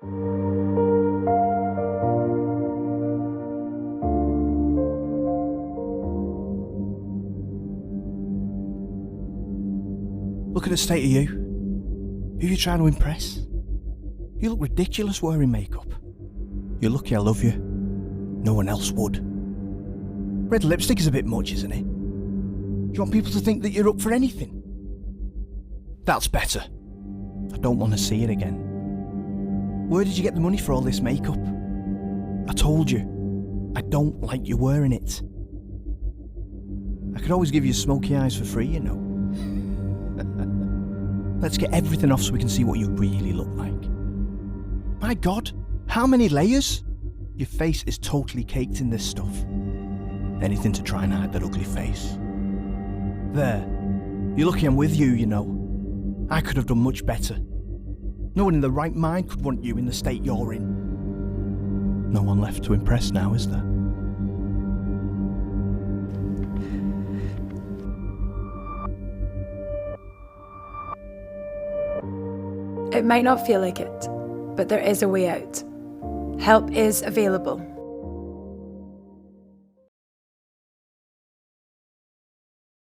Look at the state of you. Who are you trying to impress? You look ridiculous wearing makeup. You're lucky I love you. No one else would. Red lipstick is a bit much, isn't it? You want people to think that you're up for anything? That's better. I don't want to see it again. Where did you get the money for all this makeup? I told you, I don't like you wearing it. I could always give you smoky eyes for free, you know. Let's get everything off so we can see what you really look like. My God, how many layers? Your face is totally caked in this stuff. Anything to try and hide that ugly face. There. You're lucky I'm with you, you know. I could have done much better. No one in their right mind could want you in the state you're in. No one left to impress now, is there? It might not feel like it, but there is a way out. Help is available.